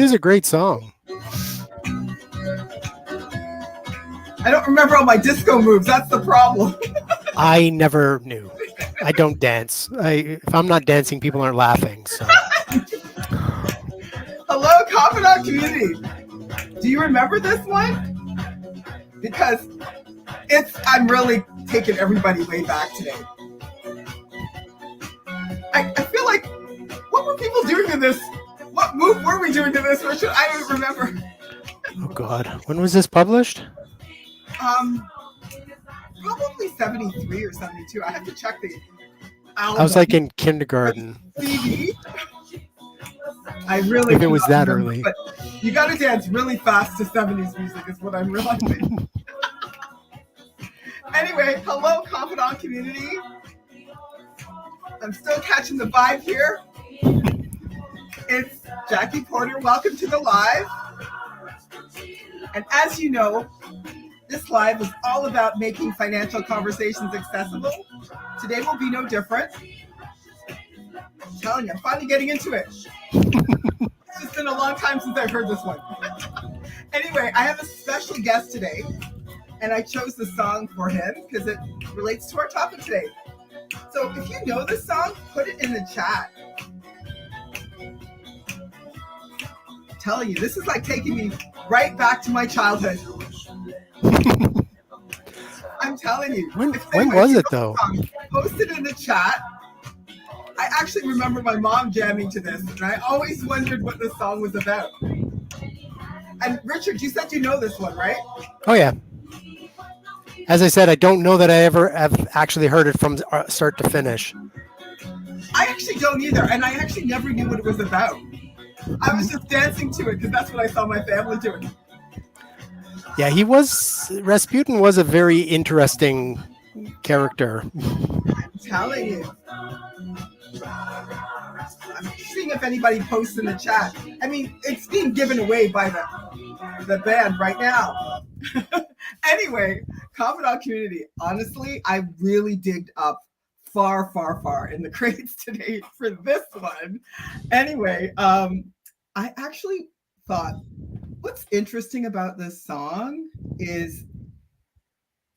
is a great song. I don't remember all my disco moves. That's the problem. I never knew. I don't dance. If I'm not dancing, people aren't laughing. So. Hello, Confidant community. Do you remember this one? Because I'm really taking everybody way back today. I feel like, what were people doing in this? What move were we doing to this, Richard? I don't remember. Oh God, when was this published? Probably 73 or 72. I have to check the album. I was like in kindergarten. CD. I really if it was that remember, early. But you got to dance really fast to 70s music is what I'm realizing. Anyway, hello, Confidant community. I'm still catching the vibe here. It's Jackie Porter. Welcome to the live. And as you know, this live is all about making financial conversations accessible. Today will be no different. I'm telling you, I'm finally getting into it. It's just been a long time since I've heard this one. Anyway, I have a special guest today, and I chose the song for him because it relates to our topic today. So if you know this song, put it in the chat. I'm telling you, this is like taking me right back to my childhood. I'm telling you. When was it though? Post it in the chat. I actually remember my mom jamming to this, and I always wondered what this song was about. And Richard, you said you know this one, right? Oh yeah. As I said, I don't know that I ever have actually heard it from start to finish. I actually don't either, and I actually never knew what it was about. I was just dancing to it because that's what I saw my family doing. Yeah, Rasputin was a very interesting character. I'm telling you. I'm seeing if anybody posts in the chat. I mean, it's being given away by the band right now. Anyway, Confidant community, honestly, I really digged up far, far, far in the crates today for this one. Anyway, I actually thought what's interesting about this song is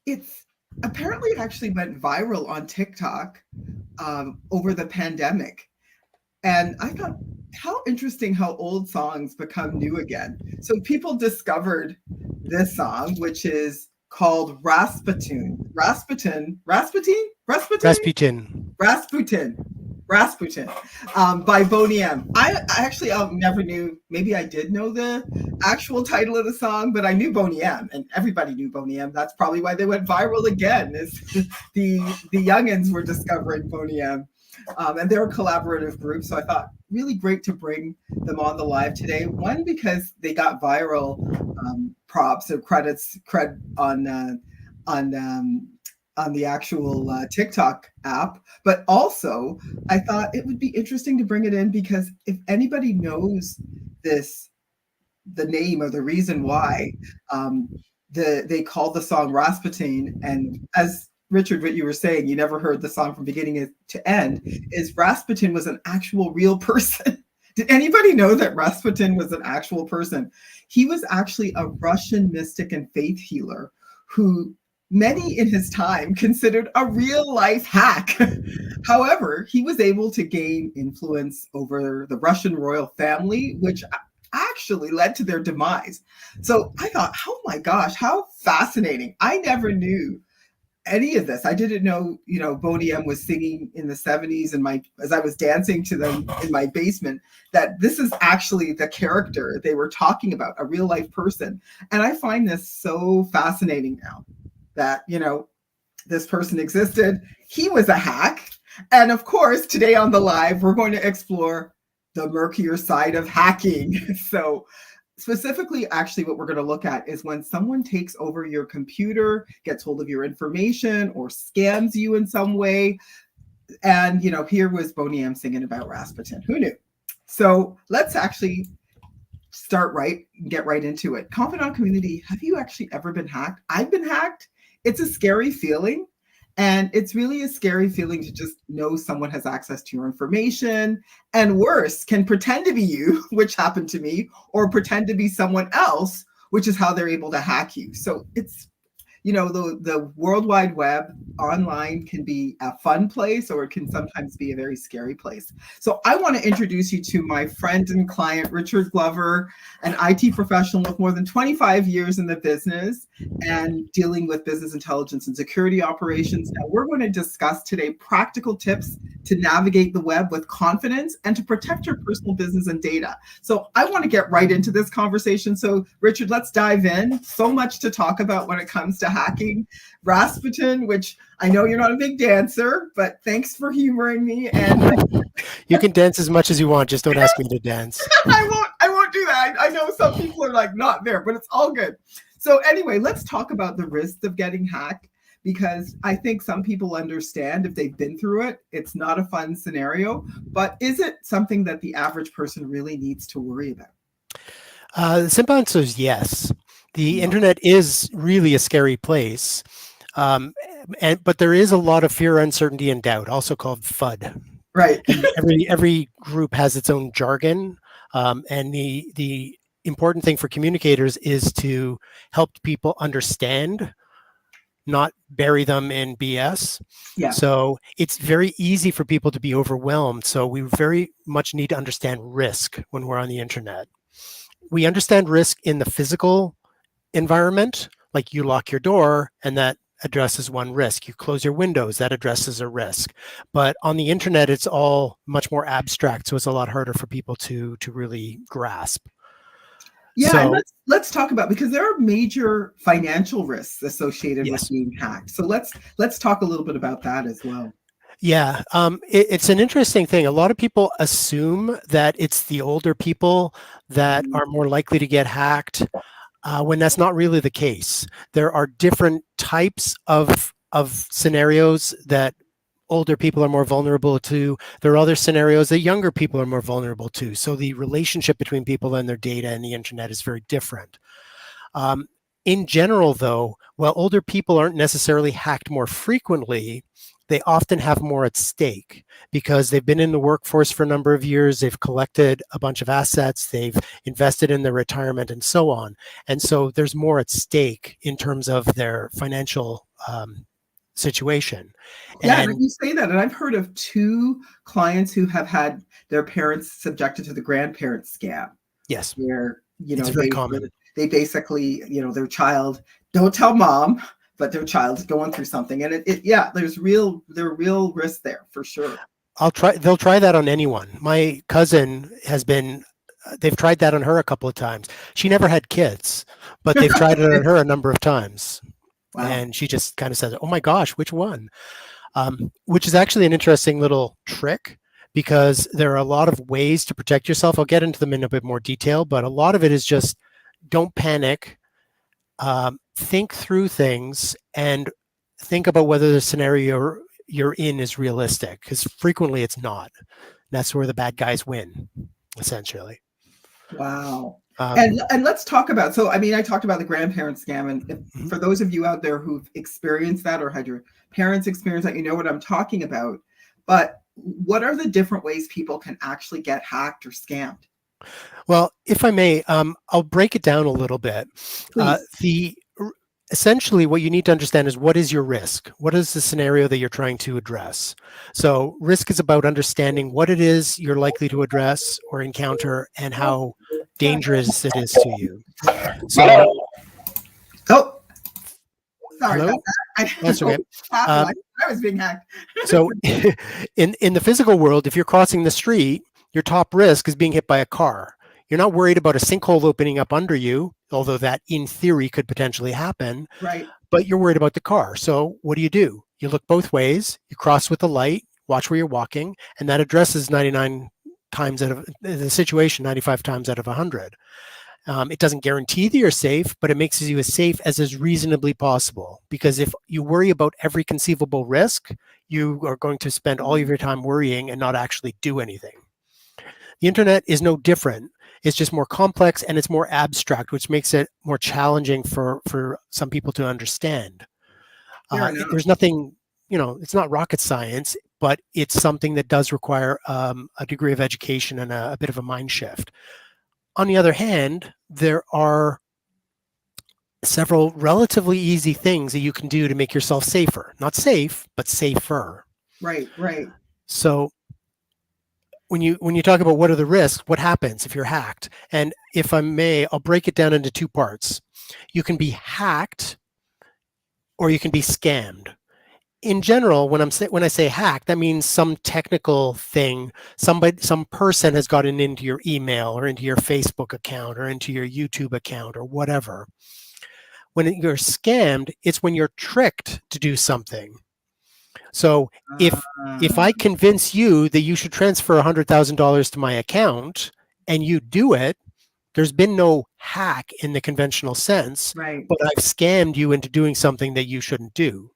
it's apparently it actually went viral on TikTok over the pandemic. And I thought, how interesting how old songs become new again. So people discovered this song, which is called Rasputin by Boney M. I actually never knew, maybe I did know the actual title of the song, but I knew Boney M, and everybody knew Boney M. That's probably why they went viral again, is the youngins were discovering Boney M. And they're a collaborative group, so I thought really great to bring them on the live today. One, because they got viral props or cred on the actual TikTok app, but also I thought it would be interesting to bring it in because if anybody knows the name or the reason why they called the song Rasputin, and as Richard, what you were saying, you never heard the song from beginning to end, is Rasputin was an actual real person. Did anybody know that Rasputin was an actual person? He was actually a Russian mystic and faith healer who many in his time considered a real life hack. However, he was able to gain influence over the Russian royal family, which actually led to their demise. So I thought, oh my gosh, how fascinating. I never knew any of this. I didn't know, Boney M was singing in the 70s as I was dancing to them in my basement, that this is actually the character they were talking about, a real life person. And I find this so fascinating now that, this person existed. He was a hack. And of course, today on the live, we're going to explore the murkier side of hacking. So specifically, actually, what we're going to look at is when someone takes over your computer, gets hold of your information, or scams you in some way. And, here was Boney M singing about Rasputin. Who knew? So let's actually get right into it. Confidant community, have you actually ever been hacked? I've been hacked. It's a scary feeling. And it's really a scary feeling to just know someone has access to your information, and worse, can pretend to be you, which happened to me, or pretend to be someone else, which is how they're able to hack you. So it's, the World Wide Web online can be a fun place, or it can sometimes be a very scary place. So I want to introduce you to my friend and client, Richard Glover, an IT professional with more than 25 years in the business and dealing with business intelligence and security operations. Now, we're going to discuss today practical tips to navigate the web with confidence and to protect your personal business and data. So I want to get right into this conversation. So Richard, let's dive in. So much to talk about when it comes to hacking. Rasputin, which I know you're not a big dancer, but thanks for humoring me. And You can dance as much as you want. Just don't ask me to dance. I won't do that. I know some people are like not there, but it's all good. So anyway, let's talk about the risks of getting hacked, because I think some people understand if they've been through it, it's not a fun scenario. But is it something that the average person really needs to worry about? The simple answer is yes. The internet is really a scary place, but there is a lot of fear, uncertainty, and doubt, also called FUD. Right. And every group has its own jargon, and the important thing for communicators is to help people understand, not bury them in BS. Yeah. So it's very easy for people to be overwhelmed. So we very much need to understand risk when we're on the internet. We understand risk in the physical environment, like you lock your door and that addresses one risk. You close your windows, that addresses a risk. But on the internet, it's all much more abstract. So it's a lot harder for people to really grasp. Yeah, so, and let's talk about, because there are major financial risks associated yes. with being hacked. So let's talk a little bit about that as well. Yeah, it's an interesting thing. A lot of people assume that it's the older people that are more likely to get hacked, when that's not really the case. There are different types of scenarios that older people are more vulnerable to. There are other scenarios that younger people are more vulnerable to. So the relationship between people and their data and the internet is very different. In general, though, while older people aren't necessarily hacked more frequently, they often have more at stake because they've been in the workforce for a number of years, they've collected a bunch of assets, they've invested in their retirement and so on. And so there's more at stake in terms of their financial situation. Yeah, and you say that, and I've heard of 2 clients who have had their parents subjected to the grandparent scam. Yes, Where, it's very common. They basically, their child, don't tell mom, but their child's going through something, and there's real risk there for sure. They'll try that on anyone. My cousin they've tried that on her a couple of times. She never had kids, but they've tried it on her a number of times. Wow. And she just kind of says, oh my gosh, which one? Which is actually an interesting little trick, because there are a lot of ways to protect yourself. I'll get into them in a bit more detail, but a lot of it is just don't panic, think through things, and think about whether the scenario you're in is realistic, because frequently it's not. That's where the bad guys win, essentially. Wow. And let's talk about, so I mean, I talked about the grandparent scam, and for those of you out there who've experienced that or had your parents experience that, you know what I'm talking about. But what are the different ways people can actually get hacked or scammed? Well, if I may, I'll break it down a little bit. Essentially, what you need to understand is, what is your risk? What is the scenario that you're trying to address? So risk is about understanding what it is you're likely to address or encounter and how dangerous it is to you. So, sorry hello? about that. That's okay. I was being hacked. So in the physical world, if you're crossing the street, your top risk is being hit by a car. You're not worried about a sinkhole opening up under you, although that in theory could potentially happen. Right. But you're worried about the car. So what do? You look both ways, you cross with the light, watch where you're walking, and that addresses 99 times out of the situation, 95 times out of 100. It doesn't guarantee that you're safe, but it makes you as safe as is reasonably possible. Because if you worry about every conceivable risk, you are going to spend all of your time worrying and not actually do anything. The internet is no different. It's just more complex and it's more abstract, which makes it more challenging for some people to understand. There's nothing it's not rocket science, but it's something that does require a degree of education and a bit of a mind shift. On the other hand, there are several relatively easy things that you can do to make yourself safer. Not safe, but safer. Right, right. So when you talk about what are the risks, what happens if you're hacked? And if I may, I'll break it down into two parts. You can be hacked or you can be scammed. In general, when I say hack, that means some technical thing, some person has gotten into your email or into your Facebook account or into your YouTube account or whatever. When you're scammed, it's when you're tricked to do something. So if I convince you that you should transfer $100,000 to my account and you do it, there's been no hack in the conventional sense, right, but I've scammed you into doing something that you shouldn't do.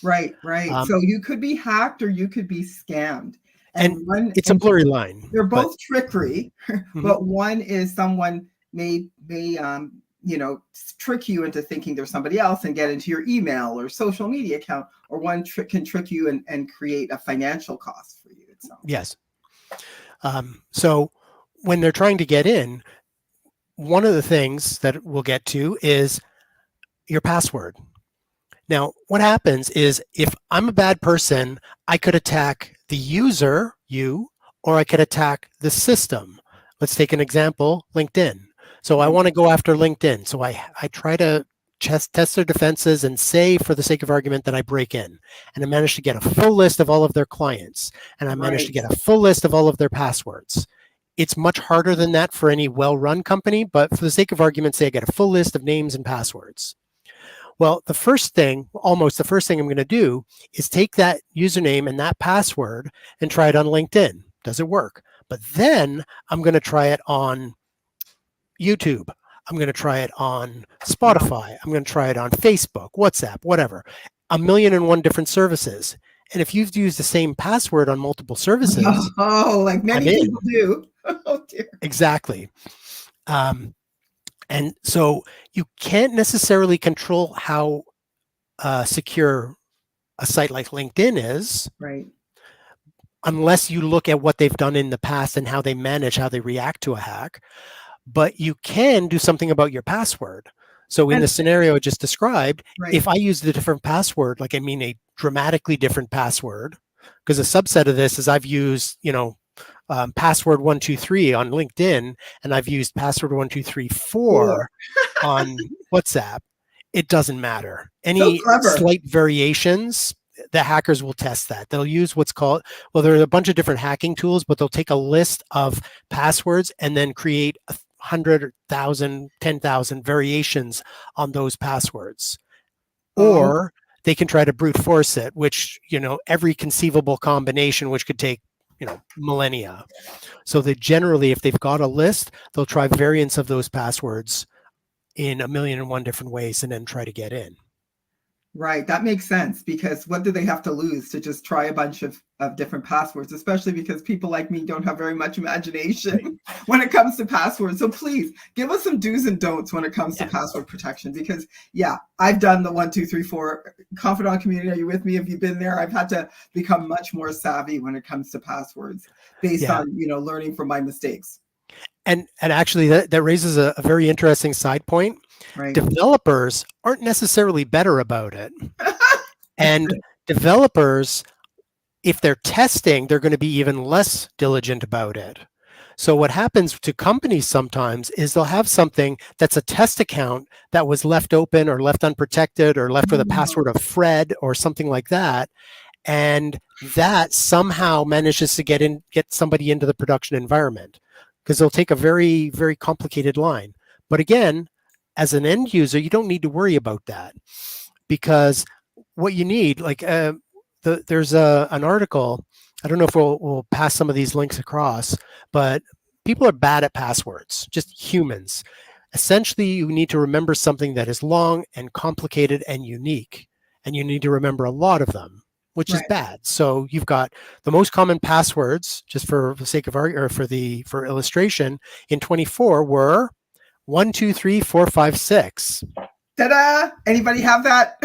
right, right. So you could be hacked or you could be scammed. And it's a blurry line. They're both trickery, Mhm. but one is someone may trick you into thinking there's somebody else and get into your email or social media account, or one can trick you and create a financial cost for you. Yes. So when they're trying to get in, one of the things that we'll get to is your password. Now, what happens is if I'm a bad person, I could attack the user, you, or I could attack the system. Let's take an example, LinkedIn. So I want to go after LinkedIn. So I try to test their defenses and say, for the sake of argument, that I break in. And I managed to get a full list of all of their clients. And I managed to get a full list of all of their passwords. It's much harder than that for any well-run company, but for the sake of argument, say I get a full list of names and passwords. Well, almost the first thing I'm going to do is take that username and that password and try it on LinkedIn. Does it work? But then I'm going to try it on YouTube. I'm going to try it on Spotify. I'm going to try it on Facebook, WhatsApp, whatever. 1,000,001 different services. And if you've used the same password on multiple services, like many people do. Oh dear. Exactly. And so you can't necessarily control how secure a site like LinkedIn is, right, unless you look at what they've done in the past and how they react to a hack. But you can do something about your password. So in the scenario I just described, if I use the different password, like I mean a dramatically different password, because a subset of this is I've used, password 123 on LinkedIn, and I've used password 1234 on WhatsApp. It doesn't matter. Any slight variations, the hackers will test that. They'll use what's called, there are a bunch of different hacking tools, but they'll take a list of passwords and then create 100,000, 10,000 variations on those passwords. Or they can try to brute force it, which, every conceivable combination, which could take, millennia. So they generally, if they've got a list, they'll try variants of those passwords in 1,000,001 different ways and then try to get in. Right. That makes sense, because what do they have to lose to just try a bunch of different passwords, especially because people like me don't have very much imagination when it comes to passwords. So please give us some do's and don'ts when it comes to password protection, because I've done the 1, 2, 3, 4 confidant community. Are you with me? Have you been there? I've had to become much more savvy when it comes to passwords based on, learning from my mistakes. And actually that raises a very interesting side point. Right. Developers aren't necessarily better about it. And developers, if they're testing, they're going to be even less diligent about it. So what happens to companies sometimes is they'll have something that's a test account that was left open or left unprotected or left with a password of Fred or something like that. And that somehow manages to get somebody into the production environment, because they'll take a very, very complicated line. But again, as an end user, you don't need to worry about that, because what you need, like there's an article, I don't know if we'll pass some of these links across, but people are bad at passwords, just humans. Essentially, you need to remember something that is long and complicated and unique, and you need to remember a lot of them, which is bad. So you've got the most common passwords, just for the sake of for illustration, in 24 were 1, 2, 3, 4, 5, 6. Ta-da! Anybody have that?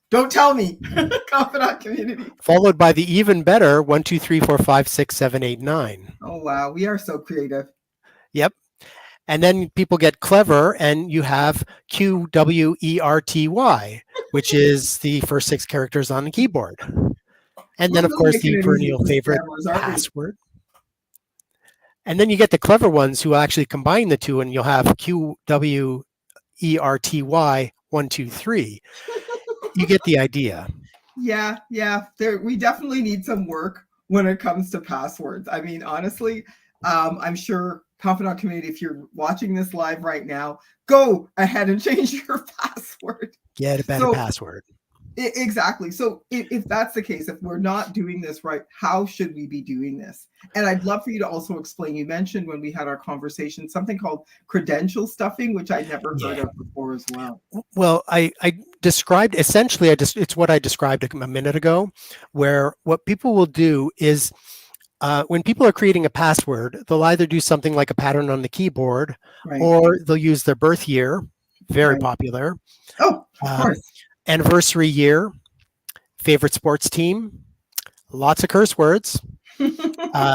Don't tell me. Confidant community. Followed by the even better 1 2 3 4 5 6 7 8 9. Oh, wow. We are so creative. Yep. And then people get clever, and you have QWERTY, which is the first 6 characters on the keyboard. And We're then, of really course, making the it easy perennial for favorite, scammers, aren't we? password. And then you get the clever ones who actually combine the two, and you'll have QWERTY 1 2 3. You get the idea. Yeah, yeah. We definitely need some work when it comes to passwords. I mean, honestly, I'm sure Confidant community, if you're watching this live right now, go ahead and change your password. Get a better password. Exactly. So if that's the case, if we're not doing this right, how should we be doing this? And I'd love for you to also explain. You mentioned when we had our conversation something called credential stuffing, which I'd never heard of before as well. Well, I described essentially, it's what I described a minute ago, where what people will do is when people are creating a password, they'll either do something like a pattern on the keyboard, Right. or they'll use their birth year, very Right. popular. Oh, of course. Anniversary year, favorite sports team, lots of curse words,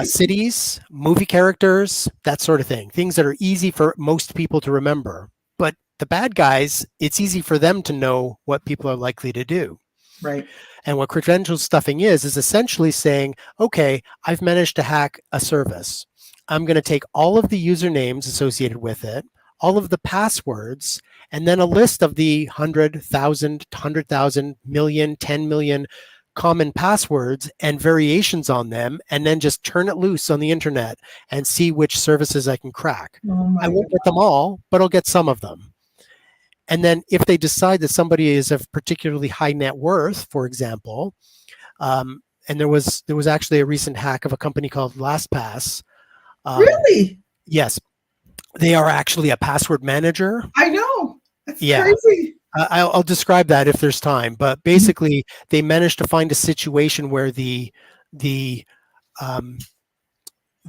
cities, movie characters, that sort of thing. Things that are easy for most people to remember. But the bad guys, it's easy for them to know what people are likely to do. Right. And what credential stuffing is essentially saying, okay, I've managed to hack a service. I'm going to take all of the usernames associated with it, all of the passwords, and then a list of the 100,000, 100,000, million, 10 million common passwords and variations on them, and then just turn it loose on the internet and see which services I can crack. I won't get them all, but I'll get some of them. And then if they decide that somebody is of particularly high net worth, for example, and there was actually a recent hack of a company called LastPass. Really? Yes. They are actually a password manager. I know. That's crazy. I'll describe that if there's time. But basically, they managed to find a situation where the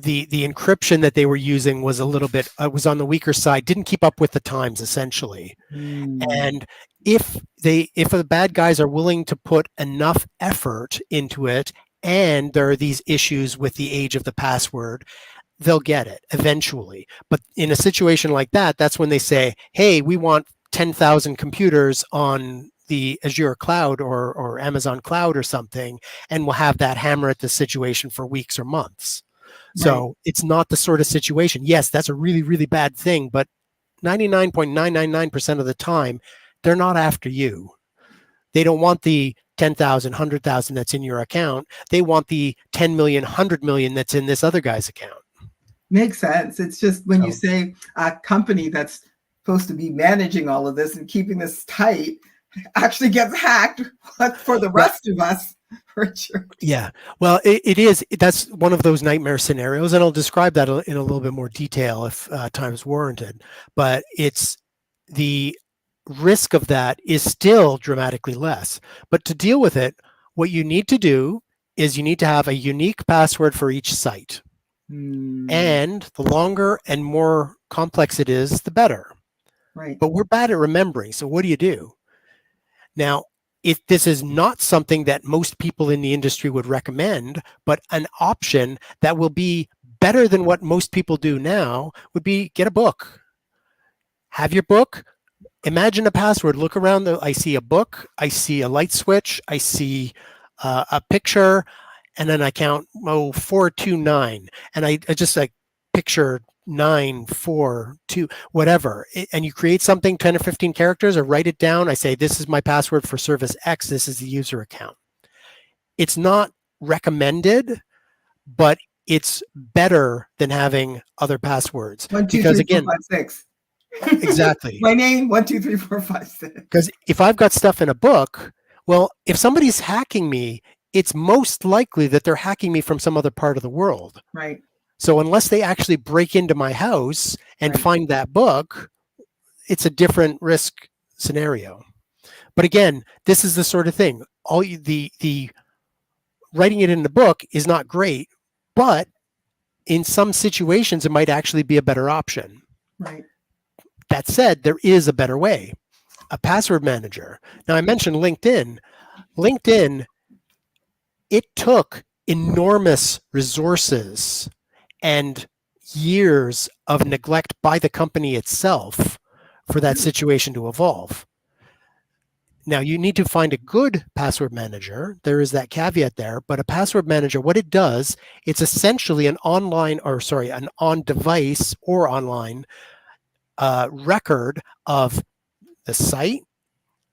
encryption that they were using was a little bit was on the weaker side, didn't keep up with the times essentially. And if the bad guys are willing to put enough effort into it, and there are these issues with the age of the password, they'll get it eventually. But in a situation like that, that's when they say, hey, we want 10,000 computers on the Azure cloud or Amazon cloud or something, and we'll have that hammer at the situation for weeks or months. So it's not the sort of situation. Yes, that's a really, really bad thing, but 99.999% of the time, they're not after you. They don't want the 10,000, 100,000 that's in your account. They want the 10 million, 100 million that's in this other guy's account. Makes sense. It's just when you say a company that's supposed to be managing all of this and keeping this tight actually gets hacked, what for the rest of us? Yeah, well, it is. That's one of those nightmare scenarios, and I'll describe that in a little bit more detail if time is warranted. But it's the risk of that is still dramatically less. But to deal with it, what you need to do is you need to have a unique password for each site. And the longer and more complex it is, the better. Right. But we're bad at remembering. So what do you do? Now, if this is not something that most people in the industry would recommend, but an option that will be better than what most people do now would be get a book. Have your book. Imagine a password. Look around. I see a book. I see a light switch. I see a picture. And then I count 429. And I just like picture 9, 4, 2, whatever. And you create something 10 or 15 characters or write it down. I say, this is my password for service X. This is the user account. It's not recommended, but it's better than having other passwords. 1, 2, 3, 4, 5, 6. Exactly. My name, 1, 2, 3, 4, 5, 6. Because if I've got stuff in a book, well, if somebody's hacking me, it's most likely that they're hacking me from some other part of the world. Right. So unless they actually break into my house and find that book, it's a different risk scenario. But again, this is the sort of thing. The writing it in the book is not great, but in some situations, it might actually be a better option. Right. That said, there is a better way. A password manager. Now, I mentioned LinkedIn. LinkedIn, it took enormous resources and years of neglect by the company itself for that situation to evolve. Now, you need to find a good password manager. There is that caveat there, but a password manager, what it does, it's essentially an an on-device or online record of the site,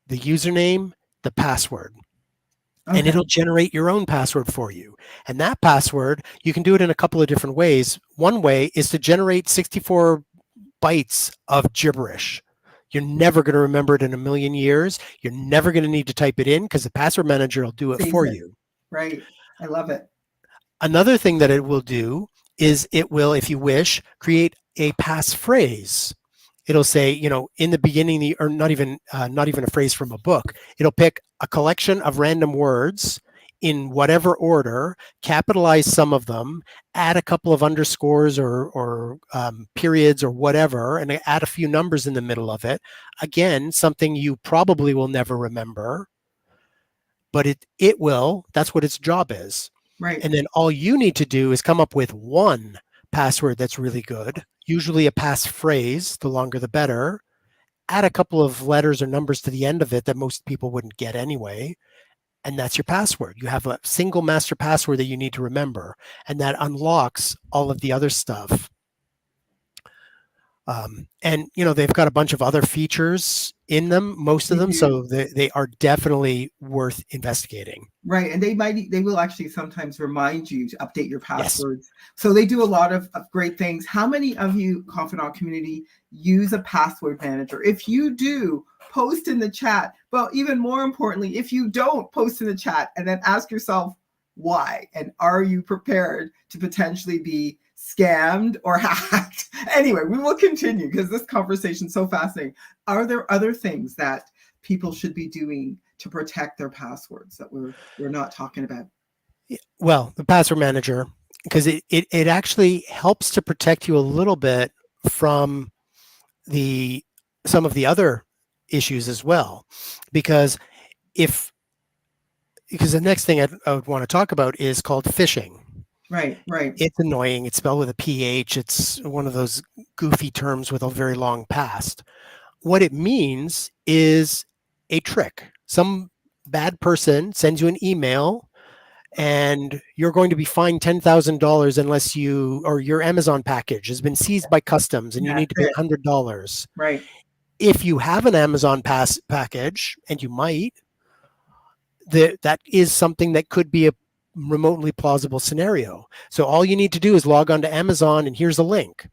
the username, the password. And Okay. it'll generate your own password for you. And that password, you can do it in a couple of different ways. One way is to generate 64 bytes of gibberish. You're never going to remember it in a million years. You're never going to need to type it in because the password manager will do it Saves for it. you. Right. I love it. Another thing that it will do is it will, if you wish, create a passphrase. It'll say, in the beginning, or not even a phrase from a book. It'll pick a collection of random words in whatever order, capitalize some of them, add a couple of underscores or periods or whatever, and add a few numbers in the middle of it. Again, something you probably will never remember, but it will. That's what its job is. Right. And then all you need to do is come up with one password that's really good, usually a passphrase, the longer the better. Add a couple of letters or numbers to the end of it that most people wouldn't get anyway. And that's your password. You have a single master password that you need to remember, and that unlocks all of the other stuff. And they've got a bunch of other features in them, most of They them, do. so they are definitely worth investigating. Right. And they will actually sometimes remind you to update your Yes. passwords. So they do a lot of great things. How many of you, Confidant community, use a password manager? If you do, post in the chat. But even more importantly, if you don't, post in the chat and then ask yourself why. And are you prepared to potentially be scammed or hacked? Anyway, we will continue because this conversation is so fascinating. Are there other things that people should be doing to protect their passwords that we're not talking about? Well, the password manager, because it actually helps to protect you a little bit from some of the other issues as well. Because the next thing I would want to talk about is called phishing. Right. It's annoying. It's spelled with a PH. It's one of those goofy terms with a very long past. What it means is a trick. Some bad person sends you an email and you're going to be fined $10,000 unless your Amazon package has been seized by customs and you That's need to pay it. $100. Right. If you have an Amazon package, and you might, that is something that could be a remotely plausible scenario. So all you need to do is log on to Amazon, and here's a link.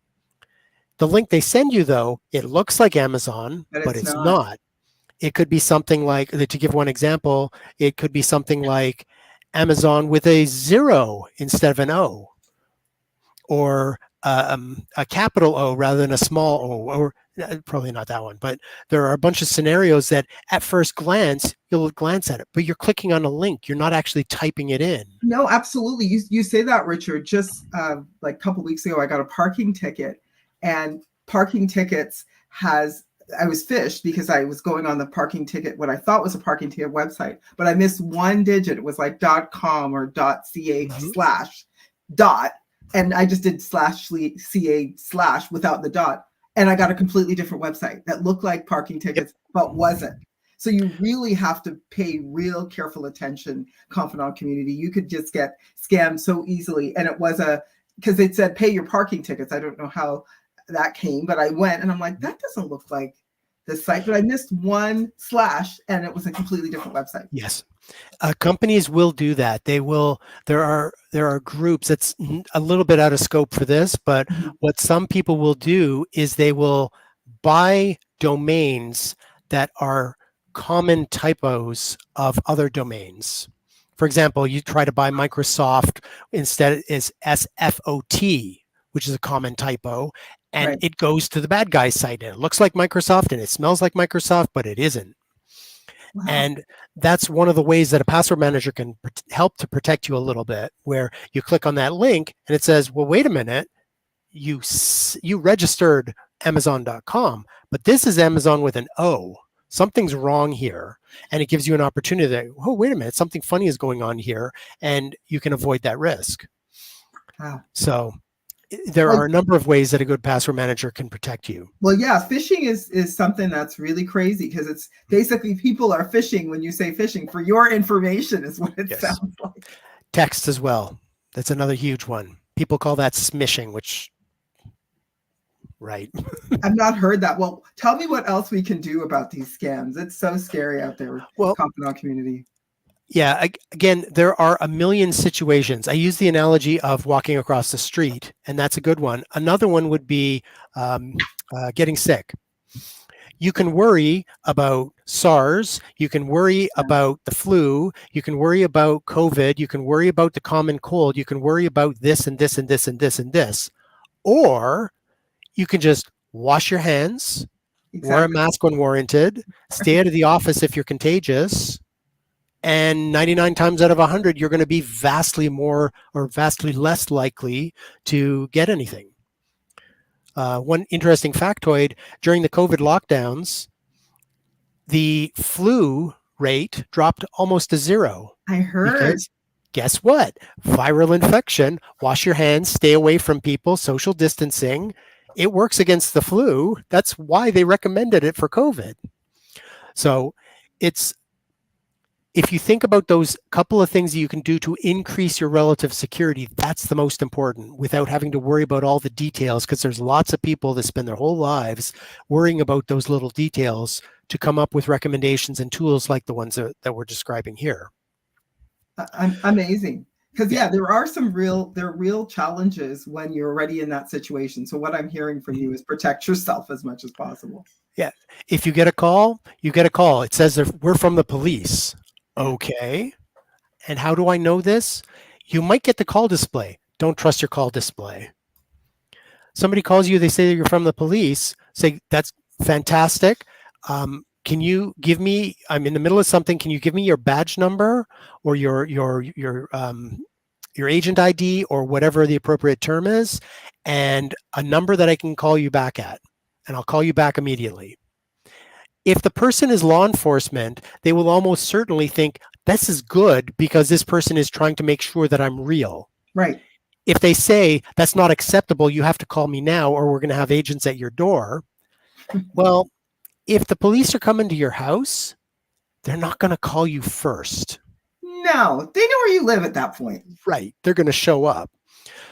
The link they send you, though, it looks like Amazon, but it's not. It could be something like, to give one example, it could be something like Amazon with a 0 instead of an O, or a capital O rather than a small O, or probably not that one, but there are a bunch of scenarios that at first glance, you'll glance at it, but you're clicking on a link. You're not actually typing it in. No, absolutely. You say that, Richard. Just like a couple of weeks ago, I got a parking ticket, and parking tickets I was phished because I was going on the parking ticket, what I thought was a parking ticket website, but I missed one digit. It was like .com or .ch slash dot. And I just did /ca/ without the dot. And I got a completely different website that looked like parking tickets, but wasn't. So you really have to pay real careful attention, Confidant community. You could just get scammed so easily. And it was because it said pay your parking tickets. I don't know how that came, but I went and I'm like, that doesn't look like this site, but I missed one slash and it was a completely different website. Yes. Companies will do that. They will. There are groups. That's a little bit out of scope for this, but what some people will do is they will buy domains that are common typos of other domains. For example, you try to buy Microsoft, instead is SFOT, which is a common typo, and it goes to the bad guy's site, and it looks like Microsoft and it smells like Microsoft, but it isn't. Wow. And that's one of the ways that a password manager can help to protect you a little bit, where you click on that link and it says, well, wait a minute, you registered Amazon.com, but this is Amazon with an O. something's wrong here. And it gives you an opportunity that, oh, wait a minute, something funny is going on here, and you can avoid that risk. Wow. So there Well, are a number of ways that a good password manager can protect you. well, yeah, phishing is something that's really crazy because it's basically people are phishing when you say phishing for your information is what it Yes. sounds like. Text as well. That's another huge one. People call that smishing, which, right. I've not heard that. Well, tell me what else we can do about these scams. It's so scary out there, Well, confidant community. yeah, again, there are a million situations. I use the analogy of walking across the street, and that's a good one. Another one would be getting sick. You can worry about SARS, you can worry about the flu, you can worry about COVID, you can worry about the common cold, you can worry about this and this and this and this and this. Or you can just wash your hands, wear a mask when warranted, stay out of the office if you're contagious, and 99 times out of 100, you're going to be vastly more or vastly less likely to get anything. One interesting factoid, during the COVID lockdowns, the flu rate dropped almost to zero. I heard. Because guess what? Viral infection, wash your hands, stay away from people, social distancing. It works against the flu. That's why they recommended it for COVID. So it's, if you think about those couple of things that you can do to increase your relative security, that's the most important without having to worry about all the details, because there's lots of people that spend their whole lives worrying about those little details to come up with recommendations and tools like the ones that we're describing here. Amazing. Because there are some real challenges when you're already in that situation. So what I'm hearing from you is protect yourself as much as possible. Yeah. If you get a call, you get a call. It says we're from the police. Okay. And how do I know this? You might get the call display. Don't trust your call display. Somebody calls you, they say that you're from the police. Say, that's fantastic. Can you give me, I'm in the middle of something, can you give me your badge number or your agent ID or whatever the appropriate term is, and a number that I can call you back at, and I'll call you back immediately. If the person is law enforcement, they will almost certainly think this is good because this person is trying to make sure that I'm real. Right. If they say that's not acceptable, you have to call me now or we're going to have agents at your door. Well, if the police are coming to your house, they're not going to call you first. No, they know where you live at that point. Right. They're going to show up.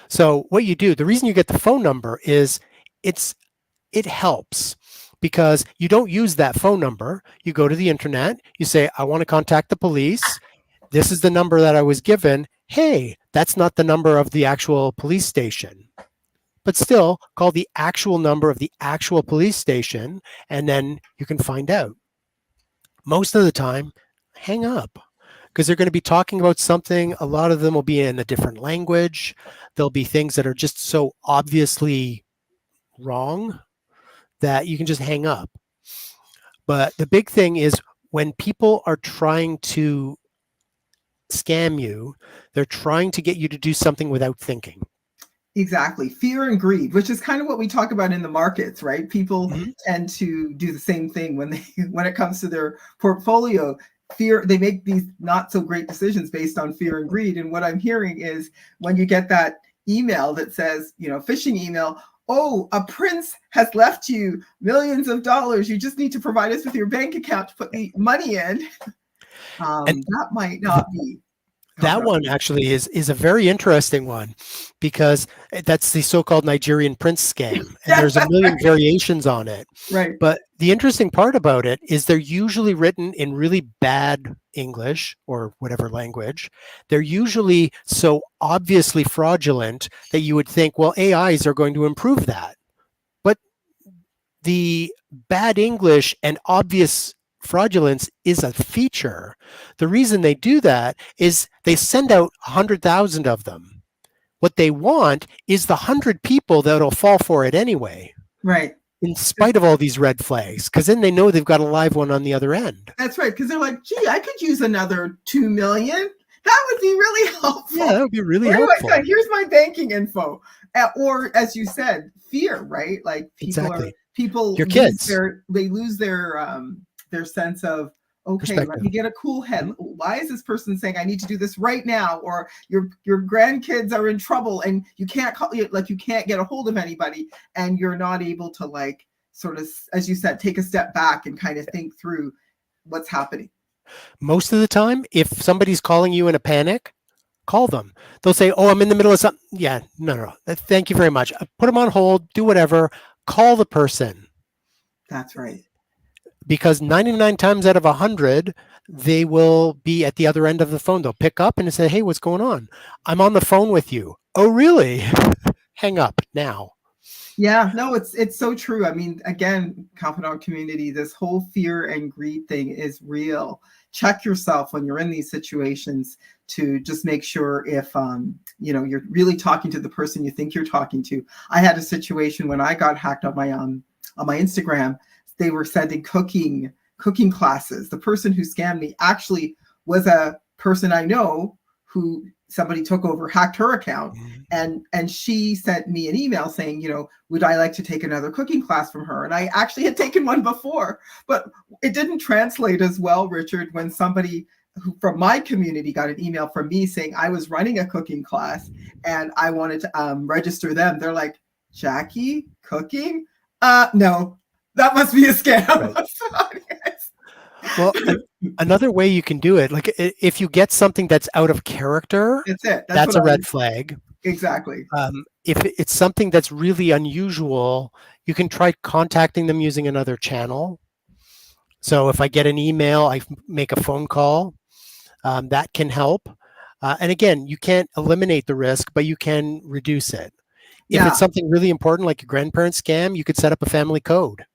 So what you do, the reason you get the phone number is it helps because you don't use that phone number. You go to the internet, you say, I want to contact the police. This is the number that I was given. Hey, that's not the number of the actual police station. But still, call the actual number of the actual police station, and then you can find out. Most of the time, hang up, because they're going to be talking about something. A lot of them will be in a different language. There'll be things that are just so obviously wrong that you can just hang up. But the big thing is when people are trying to scam you, they're trying to get you to do something without thinking. Exactly. Fear and greed, which is kind of what we talk about in the markets, right? People tend to do the same thing when it comes to their portfolio. Fear, they make these not so great decisions based on fear and greed. And what I'm hearing is when you get that email that says, phishing email, oh, a prince has left you millions of dollars. You just need to provide us with your bank account to put the money in. That might not be. That one actually is a very interesting one because that's the so-called Nigerian prince scam. And there's a million variations on it. Right. But the interesting part about it is they're usually written in really bad English or whatever language. They're usually so obviously fraudulent that you would think, well, AIs are going to improve that. But the bad English and obvious fraudulence is a feature. The reason they do that is they send out 100,000 of them. What they want is the 100 people that'll fall for it anyway. Right. In spite of all these red flags, because then they know they've got a live one on the other end. That's right. Because they're like, gee, I could use another 2 million. That would be really helpful. Yeah, that would be really helpful. Here's my banking info. Or as you said, fear, right? Like people exactly. People your kids, they lose their their sense of, okay, let Perspective. me get a cool head. Mhm. Why is this person saying I need to do this right now? Or your grandkids are in trouble and you can't call, like you can't get a hold of anybody, and you're not able to, like, sort of, as you said, take a step back and kind of think through what's happening. Most of the time, if somebody's calling you in a panic, call them. They'll say, "Oh, I'm in the middle of something." Yeah, no, no, no. Thank you very much. Put them on hold. Do whatever. Call the person, That's right. because 99 times out of 100, they will be at the other end of the phone. They'll pick up and say, "Hey, what's going on? I'm on the phone with you." "Oh, really?" Hang up now. Yeah, no, it's so true. I mean, again, confidant community, this whole fear and greed thing is real. Check yourself when you're in these situations to just make sure if you're really talking to the person you think you're talking to. I had a situation when I got hacked on my Instagram. They were sending cooking classes. The person who scammed me actually was a person I know who somebody took over, hacked her account, and she sent me an email saying, would I like to take another cooking class from her? And I actually had taken one before, but it didn't translate as well, Richard, when somebody who from my community got an email from me saying I was running a cooking class and I wanted to register them. They're like, Jackie, cooking? No, that must be a scam. Right. Well, another way you can do it, like if you get something that's out of character, That's it. That's that's what a red flag. exactly. If it's something that's really unusual, you can try contacting them using another channel. So if I get an email, I make a phone call. That can help. And again, you can't eliminate the risk, but you can reduce it. If Yeah. it's something really important, like a grandparent scam, you could set up a family code.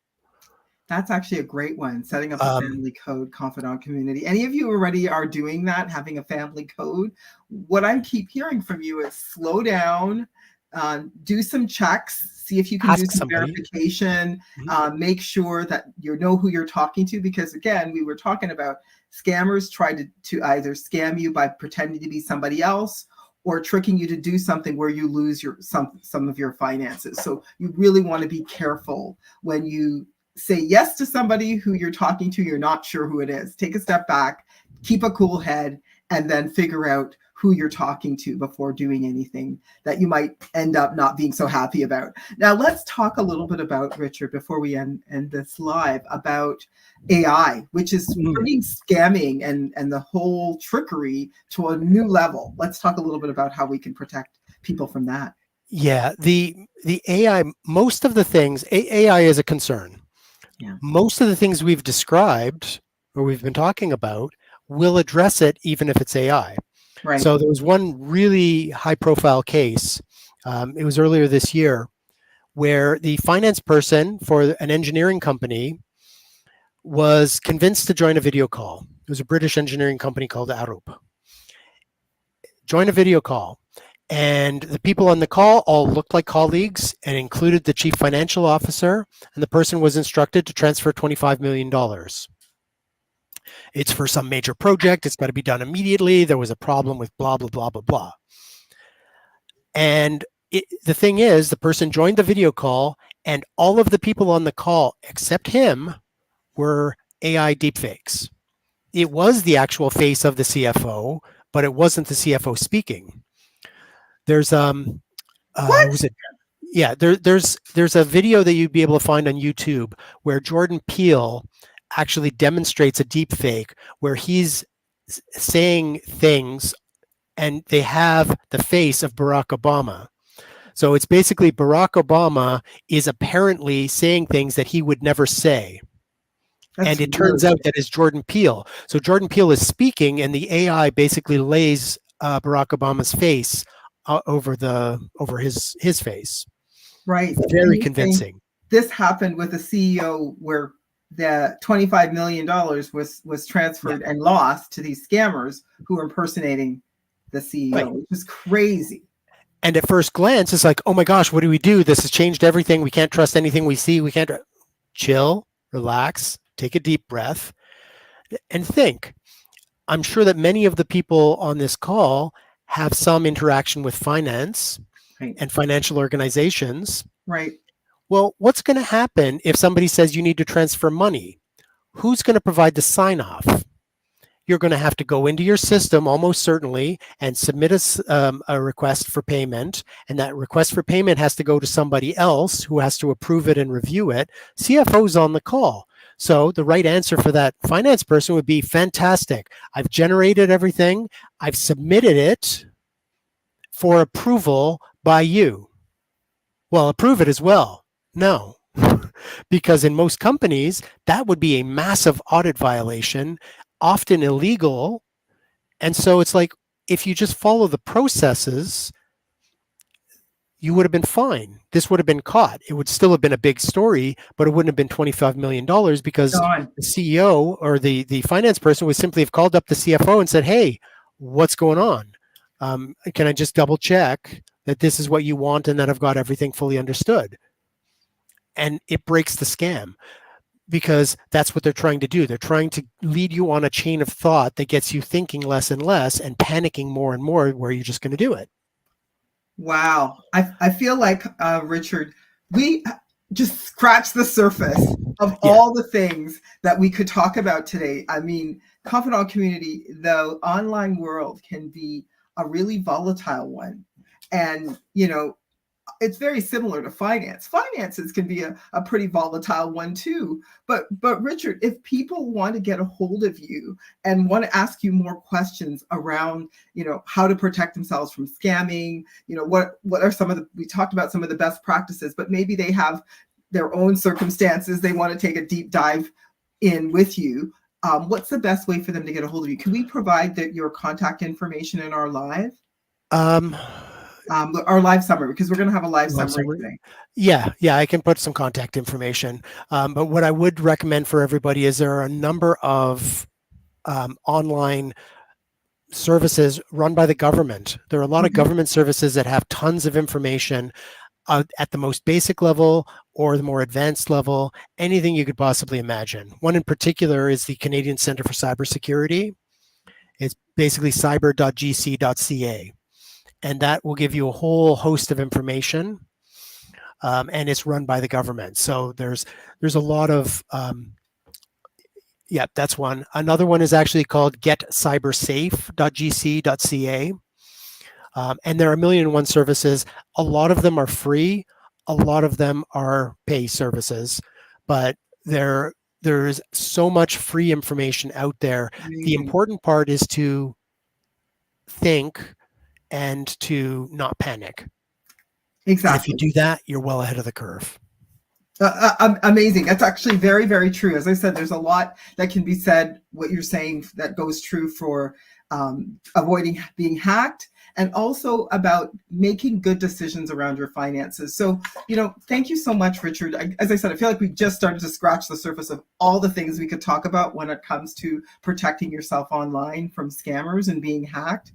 That's actually a great one, setting up a Um, family code confidant community. Any of you already are doing that, having a family code? What I keep hearing from you is slow down, do some checks, see if you can do Ask some somebody. verification, Mhm. make sure that you know who you're talking to, because again, we were talking about scammers try to either scam you by pretending to be somebody else or tricking you to do something where you lose some of your finances. So you really want to be careful when you say yes to somebody who you're talking to, you're not sure who it is. Take a step back, keep a cool head, and then figure out who you're talking to before doing anything that you might end up not being so happy about. Now, let's talk a little bit about, Richard, before we end this live, about AI, which is Mm. bringing scamming and the whole trickery to a new level. Let's talk a little bit about how we can protect people from that. Yeah, the AI, most of the things, AI is a concern. Yeah. Most of the things we've described or we've been talking about will address it even if it's AI. Right. So there was one really high profile case. It was earlier this year where the finance person for an engineering company was convinced to join a video call. It was a British engineering company called Arup. Join a video call. And the people on the call all looked like colleagues and included the chief financial officer. And the person was instructed to transfer $25 million. It's for some major project. It's got to be done immediately. There was a problem with blah, blah, blah, blah, blah. And the thing is, the person joined the video call, and all of the people on the call, except him, were AI deepfakes. It was the actual face of the CFO, but it wasn't the CFO speaking. There's What? who was it? Yeah, there's a video that you'd be able to find on YouTube where Jordan Peele actually demonstrates a deep fake where he's saying things and they have the face of Barack Obama. So it's basically Barack Obama is apparently saying things that he would never say. That's And it turns really out that it's Jordan Peele. So Jordan Peele is speaking, and the AI basically lays Barack Obama's face over his face. right. And Very you think convincing. this happened with a CEO where the $25 million was Yeah, transferred and lost to these scammers who were impersonating the right. CEO, which was crazy. And at first glance, it's like, oh my gosh, what do we do? This has changed everything. We can't trust anything we see. We can't chill, relax, take a deep breath, and think. I'm sure that many of the people on this call have some interaction with finance Right. and financial organizations. Right. Well, what's going to happen if somebody says you need to transfer money? who's going to provide the sign off? You're going to have to go into your system almost certainly and submit a request for payment. And that request for payment has to go to somebody else who has to approve it and review it. CFO's on the call. So the right answer for that finance person would be, fantastic. I've generated everything. I've submitted it for approval by you. Well, approve it as well. No. Because in most companies, that would be a massive audit violation, often illegal. And so it's like, if you just follow the processes, you would have been fine. This would have been caught. It would still have been a big story, but it wouldn't have been $25 million because Gone. the CEO or the finance person would simply have called up the CFO and said, hey, what's going on? Can I just double check that this is what you want and that I've got everything fully understood? And it breaks the scam, because that's what they're trying to do. They're trying to lead you on a chain of thought that gets you thinking less and less and panicking more and more, where you're just going to do it. Wow. I feel like, Richard, we just scratched the surface of all the things that we could talk about today. I mean, confidant community, the online world can be a really volatile one. And, you know, it's very similar to finance. Finances can be a pretty volatile one too. But Richard, if people want to get a hold of you and want to ask you more questions around, you know, how to protect themselves from scamming, you know, what are some of the, we talked about some of the best practices, but maybe they have their own circumstances, they want to take a deep dive in with you. What's the best way for them to get a hold of you? Can we provide your contact information in our live? Our live summary, because we're going to have a live summary today. Yeah, I can put some contact information. But what I would recommend for everybody is there are a number of online services run by the government. There are a lot of government services that have tons of information at the most basic level or the more advanced level, anything you could possibly imagine. One in particular is the Canadian Centre for Cybersecurity. It's basically cyber.gc.ca. And that will give you a whole host of information, and it's run by the government. So there's a lot of, that's one. Another one is actually called getcybersafe.gc.ca. And there are 1,000,001 services. A lot of them are free. A lot of them are pay services, but there's so much free information out there. The important part is to think and to not panic. Exactly. And if you do that, you're well ahead of the curve. Amazing. That's actually very, very true. As I said, there's a lot that can be said, what you're saying, that goes true for avoiding being hacked, and also about making good decisions around your finances. So, you know, thank you so much, Richard. As I said, I feel like we just started to scratch the surface of all the things we could talk about when it comes to protecting yourself online from scammers and being hacked.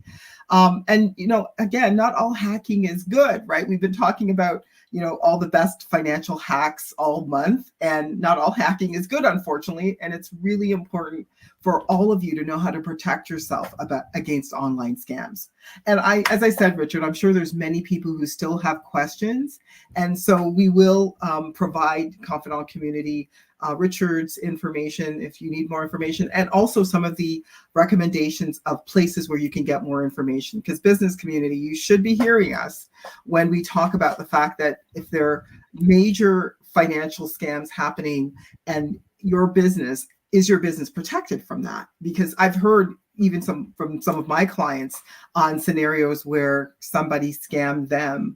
And, you know, again, not all hacking is good, right? We've been talking about, you know, all the best financial hacks all month, and not all hacking is good, unfortunately. And it's really important for all of you to know how to protect yourself against online scams. And as I said, Richard, I'm sure there's many people who still have questions. And so we will provide Confidant Community Richard's information if you need more information, and also some of the recommendations of places where you can get more information. Because business community, you should be hearing us when we talk about the fact that if there are major financial scams happening, and your business, is your business protected from that? Because I've heard even from some of my clients on scenarios where somebody scammed them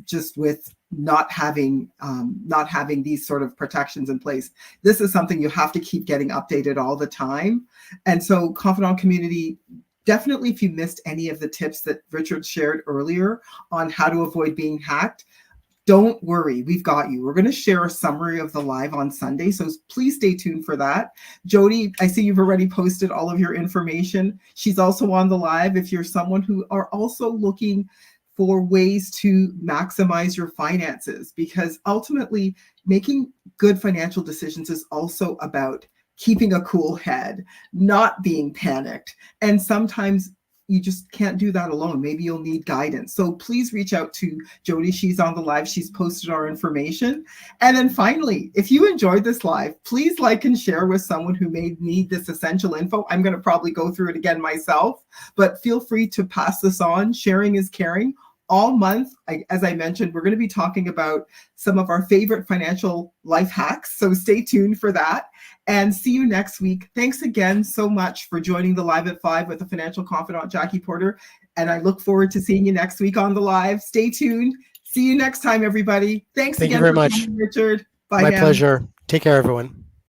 just with not having these sort of protections in place. This is something you have to keep getting updated all the time. And so Confidant Community, definitely, if you missed any of the tips that Richard shared earlier on how to avoid being hacked, don't worry, we've got you. We're going to share a summary of the live on Sunday, so please stay tuned for that. Jody, I see you've already posted all of your information. She's also on the live if you're someone who are also looking for ways to maximize your finances, because ultimately making good financial decisions is also about keeping a cool head, not being panicked, and sometimes you just can't do that alone. Maybe you'll need guidance. So please reach out to Jody. She's on the live. She's posted our information. And then finally, if you enjoyed this live, please like and share with someone who may need this essential info. I'm going to probably go through it again myself, but feel free to pass this on. Sharing is caring. All month, as I mentioned, we're going to be talking about some of our favorite financial life hacks. So stay tuned for that and see you next week. Thanks again so much for joining the Live at 5 with the financial confidant, Jackie Porter. And I look forward to seeing you next week on the live. Stay tuned. See you next time, everybody. Thanks Thank again you very for much. coming, Richard. Bye My now. pleasure. Take care, everyone.